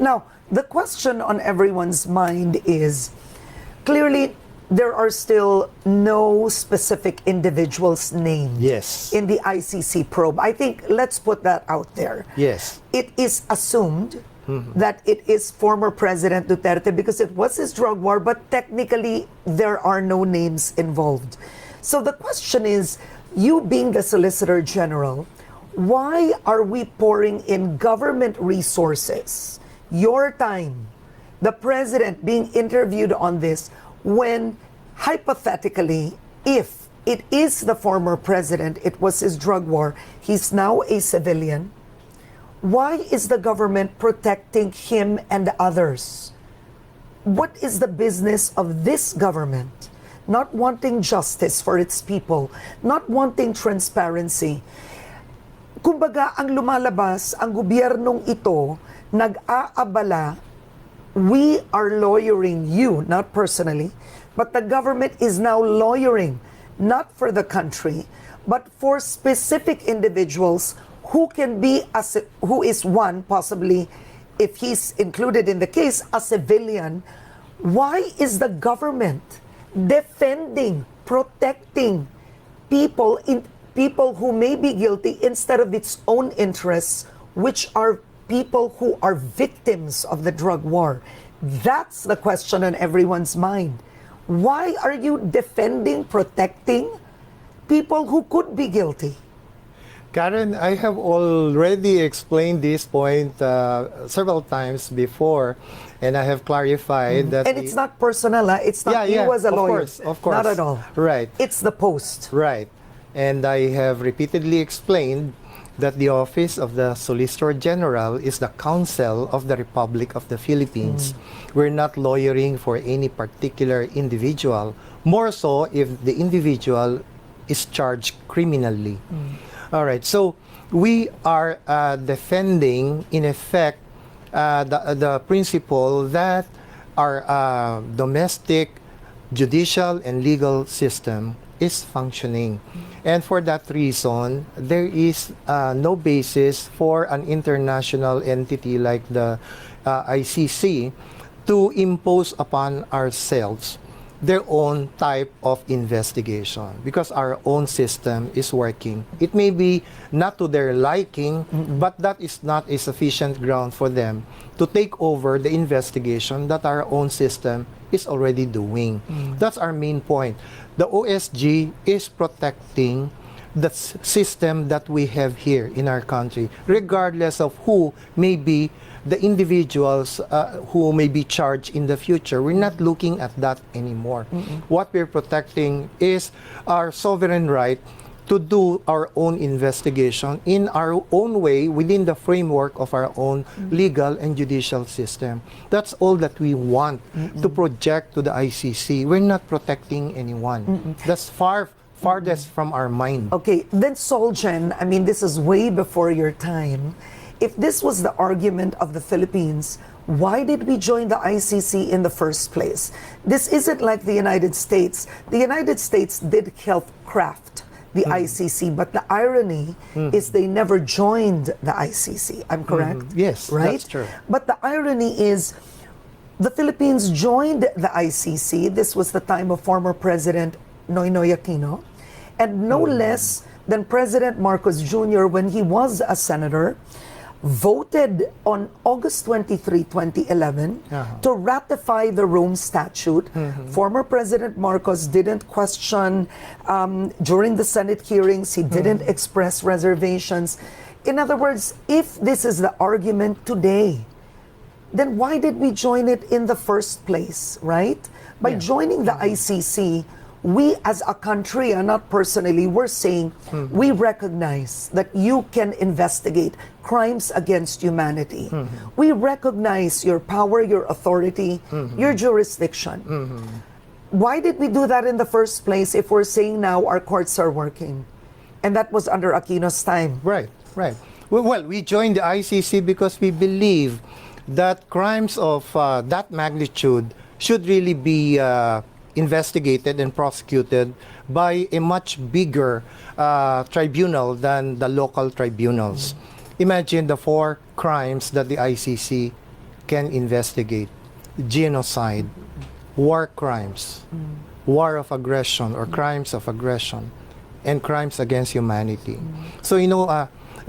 Now, the question on everyone's mind is, clearly there are still no specific individuals named Yes. in the ICC probe. I think let's put that out there. Yes. It is assumed that it is former President Duterte because it was his drug war, but technically there are no names involved. So the question is, you being the Solicitor General, why are we pouring in government resources, your time, the President being interviewed on this, when hypothetically, if it is the former President, it was his drug war, he's now a civilian, why is the government protecting him and others? What is the business of this government? Not wanting justice for its people, not wanting transparency. Kumbaga, ang lumalabas, ang gobyernong ito, nag-aabala, we are lawyering you, not personally, but the government is now lawyering, not for the country, but for specific individuals who can be, who is one, possibly, if he's included in the case, a civilian. Why is the government defending, protecting people who may be guilty instead of its own interests, which are people who are victims of the drug war? That's the question on everyone's mind. Why are you defending, protecting people who could be guilty? Karen, I have already explained this point several times before, and I have clarified that... And it's not personal, it's not you as a lawyer. Of course. Not at all. Right. It's the post. Right. And I have repeatedly explained that the Office of the Solicitor General is the counsel of the Republic of the Philippines. We're not lawyering for any particular individual, more so if the individual is charged criminally. All right, so we are defending, in effect, the principle that our domestic, judicial, and legal system is functioning. And for that reason, there is no basis for an international entity like the ICC to impose upon ourselves their own type of investigation, because our own system is working. It may be not to their liking, but that is not a sufficient ground for them to take over the investigation that our own system is already doing. That's our main point. The OSG is protecting the system that we have here in our country, regardless of who may be the individuals who may be charged in the future. We're not looking at that anymore. What we're protecting is our sovereign right to do our own investigation in our own way within the framework of our own legal and judicial system. That's all that we want to project to the ICC. We're not protecting anyone. That's farthest from our mind. Okay, then Solgen, I mean, this is way before your time. If this was the argument of the Philippines, why did we join the ICC in the first place? This isn't like the United States. The United States did help craft the ICC, but the irony is they never joined the ICC. I'm correct? Yes, right? that's true. But the irony is the Philippines joined the ICC. This was the time of former President Noynoy Aquino, and no less than President Marcos Jr., when he was a senator, voted on August 23, 2011 to ratify the Rome Statute. Former President Marcos didn't question during the Senate hearings. He didn't express reservations. In other words, if this is the argument today, then why did we join it in the first place, right? By joining the ICC, we as a country, and not personally, we're saying we recognize that you can investigate crimes against humanity. We recognize your power, your authority, your jurisdiction. Why did we do that in the first place if we're saying now our courts are working? And that was under Aquino's time. Right. Well, we joined the ICC because we believe that crimes of that magnitude should really be investigated and prosecuted by a much bigger tribunal than the local tribunals. Imagine the 4 crimes that the ICC can investigate genocide, war crimes, war of aggression or crimes of aggression, and crimes against humanity. So,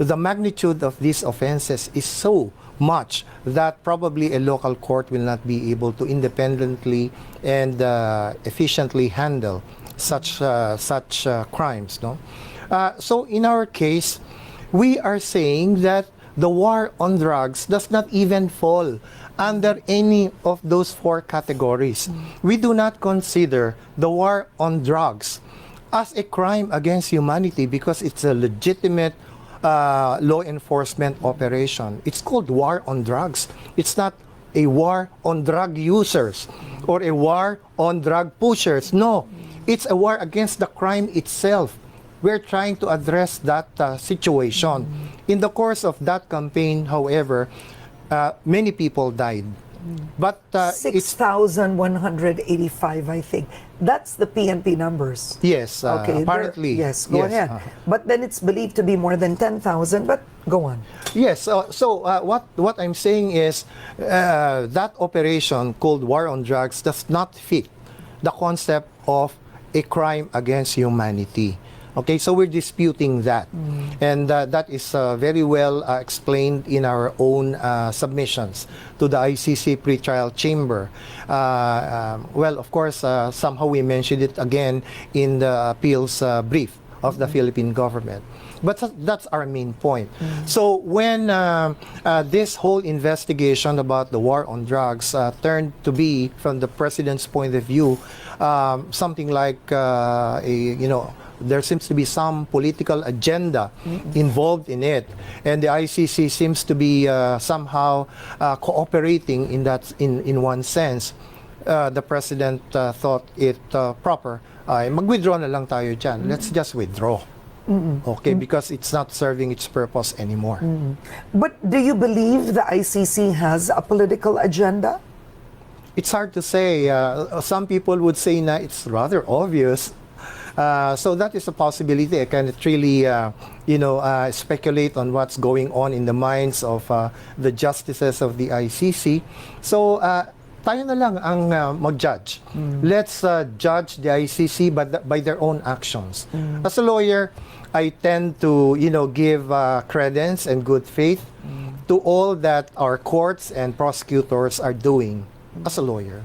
the magnitude of these offenses is so much that probably a local court will not be able to independently and efficiently handle such crimes. No? So in our case, we are saying that the war on drugs does not even fall under any of those four categories. We do not consider the war on drugs as a crime against humanity because it's a legitimate law enforcement operation. It's called war on drugs. It's not a war on drug users or a war on drug pushers. No, it's a war against the crime itself. We're trying to address that situation. In the course of that campaign, however, many people died. But it's 6,185, I think. That's the PNP numbers. yes, apparently Yes, go yes, ahead. But then it's believed to be more than 10,000, but go on. Yes. What I'm saying is that operation called war on drugs does not fit the concept of a crime against humanity. Okay, so we're disputing that, and that is very well explained in our own submissions to the ICC pretrial chamber. Well, of course, somehow we mentioned it again in the appeals brief of the Philippine government. But that's our main point. So when this whole investigation about the war on drugs turned to be, from the president's point of view, something like there seems to be some political agenda involved in it, and the ICC seems to be somehow cooperating in that, in one sense. The president thought it proper. Mag-withdraw na lang tayo dyan. Let's just withdraw. Okay, because it's not serving its purpose anymore. But do you believe the ICC has a political agenda? It's hard to say. Some people would say na it's rather obvious. So that is a possibility. I cannot really, speculate on what's going on in the minds of the justices of the ICC. So tayo na lang ang mag-judge. Let's judge the ICC by their own actions. As a lawyer, I tend to, give credence and good faith to all that our courts and prosecutors are doing as a lawyer.